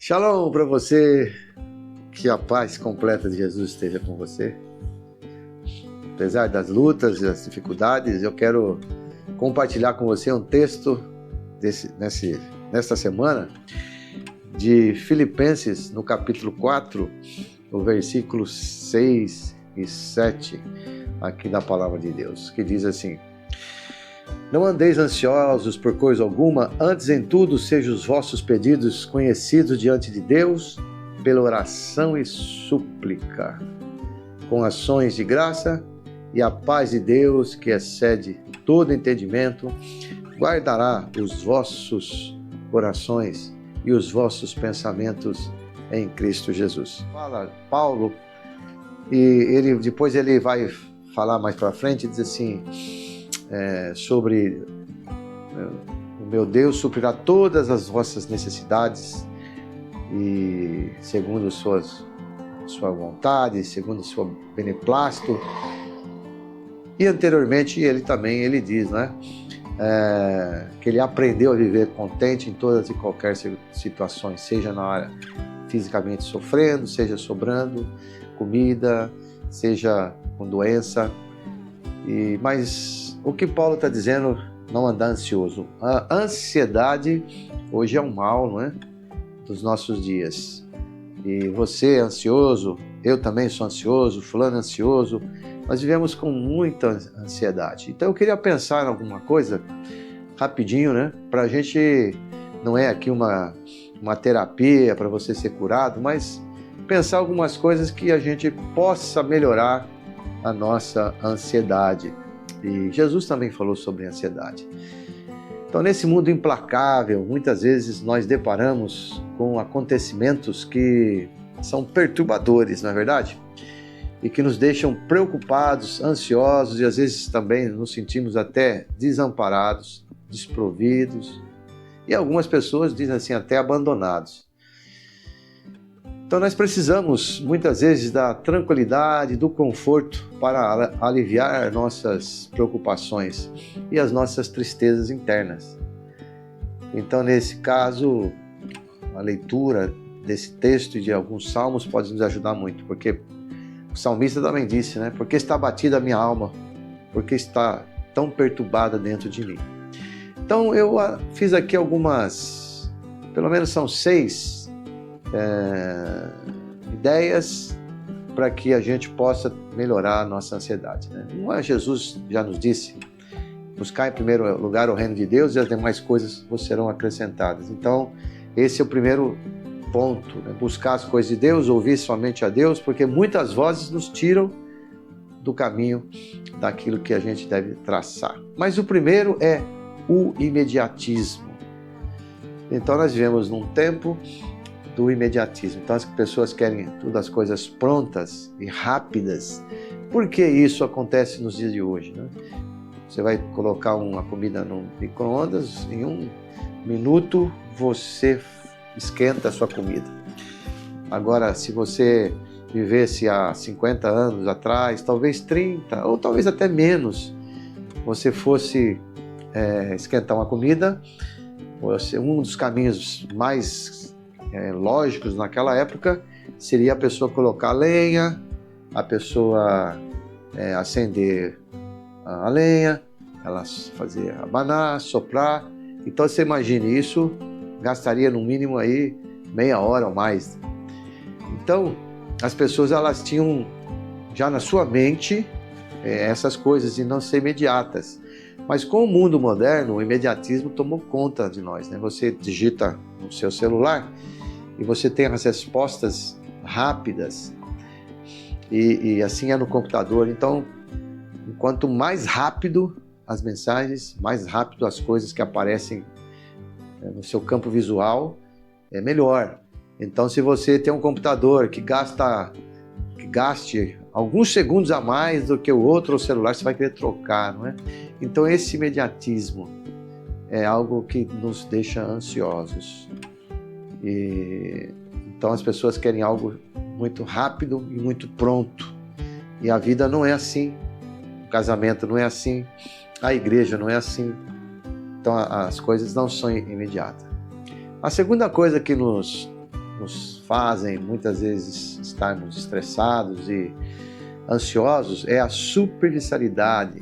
Shalom para você, que a paz completa de Jesus esteja com você. Apesar das lutas e das dificuldades, eu quero compartilhar com você um texto nesta semana de Filipenses, no capítulo 4, o versículos 6 e 7, aqui da palavra de Deus, que diz assim: Não andeis ansiosos por coisa alguma, antes em tudo sejam os vossos pedidos conhecidos diante de Deus, pela oração e súplica, com ações de graça, e a paz de Deus, que excede todo entendimento, guardará os vossos corações e os vossos pensamentos em Cristo Jesus. Fala Paulo, e depois ele vai falar mais para frente, diz assim, sobre o meu Deus suprirá todas as vossas necessidades e segundo sua vontade, segundo o seu beneplácito. E anteriormente ele diz, né, que ele aprendeu a viver contente em todas e qualquer situações, seja na área fisicamente sofrendo, seja sobrando comida, seja com doença. Mas o que Paulo está dizendo, não andar ansioso. A ansiedade hoje é um mal, não é? Dos nossos dias. E você é ansioso, eu também sou ansioso, fulano é ansioso. Nós vivemos com muita ansiedade. Então eu queria pensar em alguma coisa rapidinho, né? Para a gente, não é aqui uma terapia para você ser curado, mas pensar algumas coisas que a gente possa melhorar a nossa ansiedade. E Jesus também falou sobre ansiedade. Então, nesse mundo implacável, muitas vezes nós deparamos com acontecimentos que são perturbadores, não é verdade? E que nos deixam preocupados, ansiosos e às vezes também nos sentimos até desamparados, desprovidos e algumas pessoas dizem assim, até abandonados. Então nós precisamos muitas vezes da tranquilidade, do conforto para aliviar nossas preocupações e as nossas tristezas internas. Então nesse caso, a leitura desse texto e de alguns salmos pode nos ajudar muito, porque o salmista também disse, né? Porque está abatida a minha alma, porque está tão perturbada dentro de mim. Então eu fiz aqui algumas, pelo menos são 6 ideias para que a gente possa melhorar a nossa ansiedade, né? Jesus já nos disse, buscar em primeiro lugar o reino de Deus e as demais coisas vos serão acrescentadas. Então esse é o primeiro ponto, né? Buscar as coisas de Deus, ouvir somente a Deus, porque muitas vozes nos tiram do caminho daquilo que a gente deve traçar. Mas o primeiro é o imediatismo. Então nós vivemos num tempo do imediatismo. Então as pessoas querem todas as coisas prontas e rápidas. Por que isso acontece nos dias de hoje, né? Você vai colocar uma comida no micro-ondas, em 1 minuto você esquenta a sua comida. Agora, se você vivesse há 50 anos atrás, talvez 30, ou talvez até menos, você fosse esquentar uma comida, um dos caminhos mais lógicos naquela época seria a pessoa colocar lenha, a pessoa acender a lenha, ela fazer abanar, soprar. Então você imagine, isso gastaria no mínimo aí meia hora ou mais. Então as pessoas elas tinham já na sua mente essas coisas e não ser imediatas. Mas com o mundo moderno, o imediatismo tomou conta de nós, né? Você digita no seu celular e você tem as respostas rápidas e assim é no computador. Então, quanto mais rápido as mensagens, mais rápido as coisas que aparecem no seu campo visual, é melhor. Então, se você tem um computador que gaste alguns segundos a mais do que o outro celular, você vai querer trocar, não é? Então, esse imediatismo é algo que nos deixa ansiosos. Então, as pessoas querem algo muito rápido e muito pronto. E a vida não é assim. O casamento não é assim. A igreja não é assim. Então, as coisas não são imediatas. A segunda coisa que nos nos fazem muitas vezes estarmos estressados e ansiosos é a superficialidade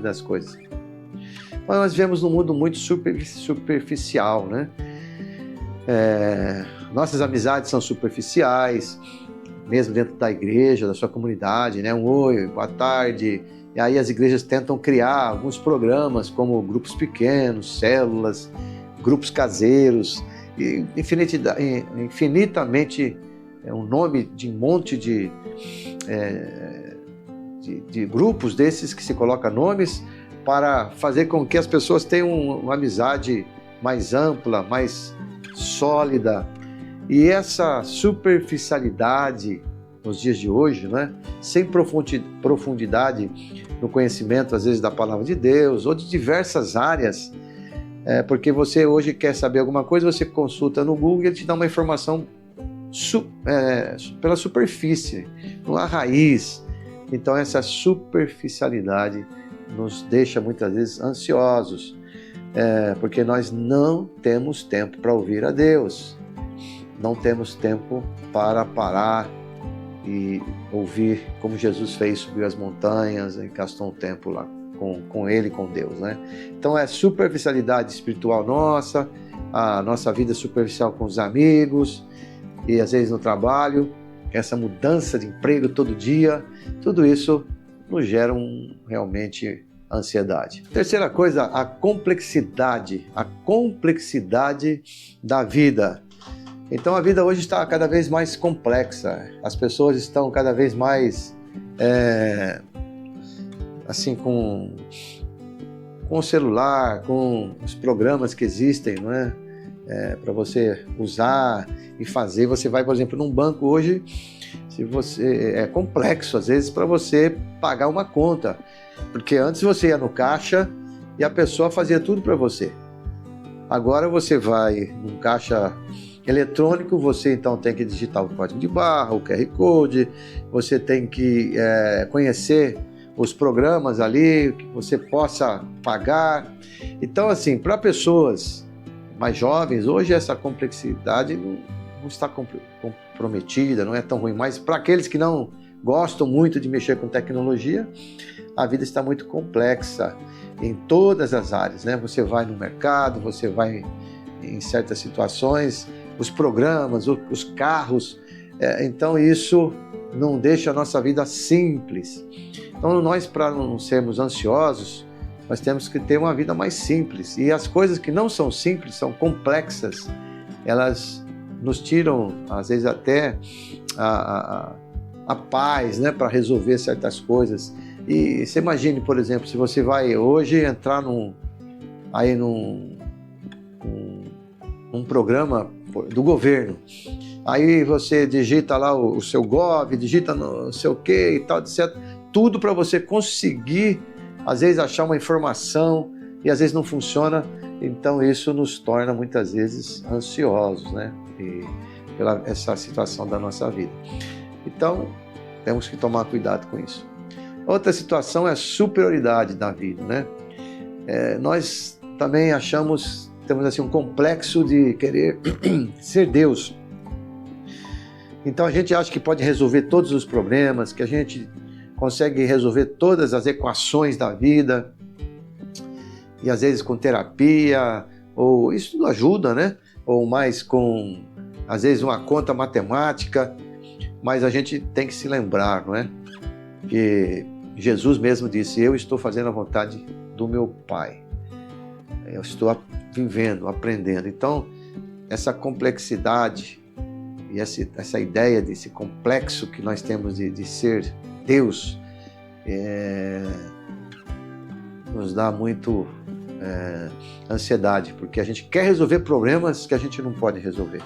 das coisas. Mas nós vivemos num mundo muito superficial, né? Nossas amizades são superficiais, mesmo dentro da igreja, da sua comunidade, né? Um oi, boa tarde. E aí as igrejas tentam criar alguns programas como grupos pequenos, células, grupos caseiros, e infinitamente um nome de um monte de grupos desses que se coloca nomes para fazer com que as pessoas tenham uma amizade mais ampla, mais sólida. E essa superficialidade nos dias de hoje, né, sem profundidade no conhecimento, às vezes, da palavra de Deus ou de diversas áreas, porque você hoje quer saber alguma coisa, você consulta no Google e ele te dá uma informação pela superfície, não há raiz. Então essa superficialidade nos deixa muitas vezes ansiosos, porque nós não temos tempo para ouvir a Deus, não temos tempo para parar e ouvir como Jesus fez, subiu as montanhas e gastou um tempo lá com Ele, com Deus, né? Então é superficialidade espiritual nossa, a nossa vida superficial com os amigos e às vezes no trabalho, essa mudança de emprego todo dia, tudo isso nos gera realmente ansiedade. Terceira coisa, a complexidade da vida. Então a vida hoje está cada vez mais complexa, as pessoas estão cada vez mais assim com o celular, com os programas que existem, não é? Para você usar e fazer. Você vai, por exemplo, num banco hoje, é complexo às vezes para você pagar uma conta, porque antes você ia no caixa e a pessoa fazia tudo para você. Agora você vai num caixa eletrônico, você então tem que digitar o código de barra, o QR Code, você tem que conhecer os programas ali, que você possa pagar. Então, assim, para pessoas mais jovens, hoje essa complexidade não está comprometida, não é tão ruim, mas para aqueles que não gostam muito de mexer com tecnologia, a vida está muito complexa em todas as áreas, né? Você vai no mercado, você vai em certas situações, os programas, os carros, então isso não deixa a nossa vida simples. Então nós, para não sermos ansiosos, nós temos que ter uma vida mais simples. E as coisas que não são simples, são complexas, elas nos tiram, às vezes, até a paz, né, para resolver certas coisas. E você imagine, por exemplo, se você vai hoje entrar num programa do governo, aí você digita lá o seu Gov, digita não sei o que e tal, etc. Tudo para você conseguir, às vezes, achar uma informação e às vezes não funciona. Então isso nos torna muitas vezes ansiosos, né? E pela essa situação da nossa vida. Então temos que tomar cuidado com isso. Outra situação é a superioridade da vida, né? Nós também temos assim um complexo de querer ser Deus. Então a gente acha que pode resolver todos os problemas, que a gente consegue resolver todas as equações da vida, e às vezes com terapia, ou isso tudo ajuda, né? Ou mais com, às vezes, uma conta matemática, mas a gente tem que se lembrar, não é? Que Jesus mesmo disse: eu estou fazendo a vontade do meu Pai, eu estou vivendo, aprendendo. Então essa complexidade e essa ideia desse complexo que nós temos de ser Deus nos dá muito ansiedade, porque a gente quer resolver problemas que a gente não pode resolver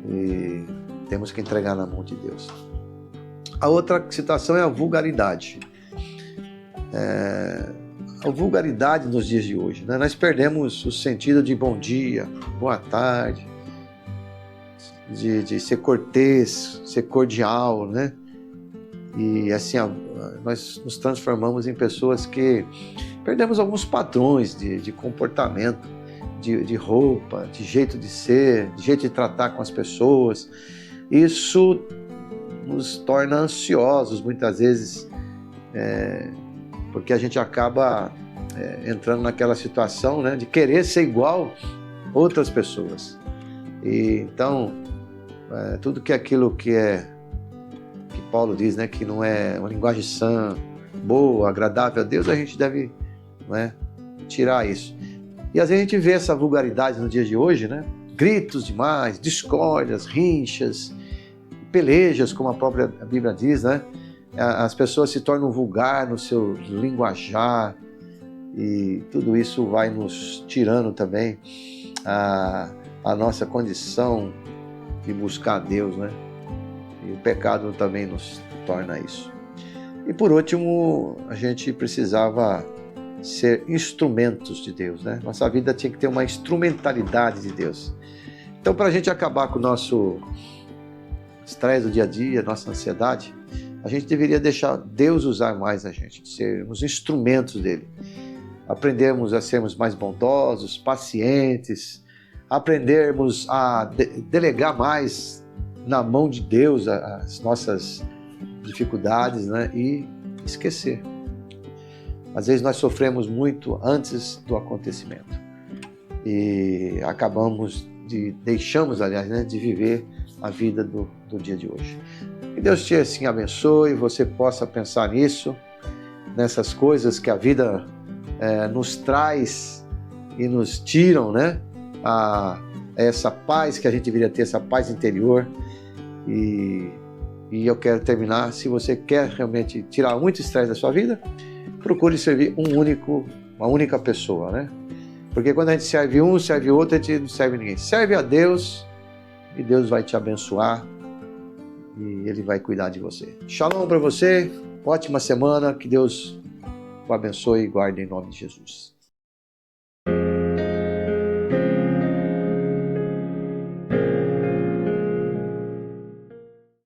e temos que entregar na mão de Deus. A outra situação é a vulgaridade. A vulgaridade nos dias de hoje, né? Nós perdemos o sentido de bom dia, boa tarde, de ser cortês, ser cordial, né? E assim, nós nos transformamos em pessoas que perdemos alguns padrões de comportamento, de roupa, de jeito de ser, de jeito de tratar com as pessoas. Isso nos torna ansiosos muitas vezes, porque a gente acaba entrando naquela situação, né, de querer ser igual outras pessoas. E então, tudo que aquilo que Paulo diz, né, que não é uma linguagem sã, boa, agradável a Deus, a gente deve, né, tirar isso. E às vezes a gente vê essa vulgaridade no dia de hoje, né? Gritos demais, discórdias, rinchas, pelejas, como a própria Bíblia diz, né? As pessoas se tornam vulgar no seu linguajar e tudo isso vai nos tirando também a nossa condição de buscar a Deus, né? E o pecado também nos torna isso. E por último, a gente precisava ser instrumentos de Deus, né? Nossa vida tinha que ter uma instrumentalidade de Deus. Então, para a gente acabar com o nosso estresse do dia a dia, nossa ansiedade, a gente deveria deixar Deus usar mais a gente, sermos instrumentos dele. Aprendermos a sermos mais bondosos, pacientes, aprendermos a delegar mais na mão de Deus as nossas dificuldades, né? E esquecer. Às vezes nós sofremos muito antes do acontecimento e deixamos, aliás, né, de viver a vida do dia de hoje. Que Deus te assim abençoe, você possa pensar nisso, nessas coisas que a vida nos traz e nos tiram, né, essa paz que a gente deveria ter, essa paz interior. E eu quero terminar, se você quer realmente tirar muito estresse da sua vida, procure servir uma única pessoa, né? Porque quando a gente serve um, serve outro, a gente não serve ninguém. Serve a Deus e Deus vai te abençoar e Ele vai cuidar de você. Shalom para você, ótima semana, que Deus o abençoe e guarde em nome de Jesus.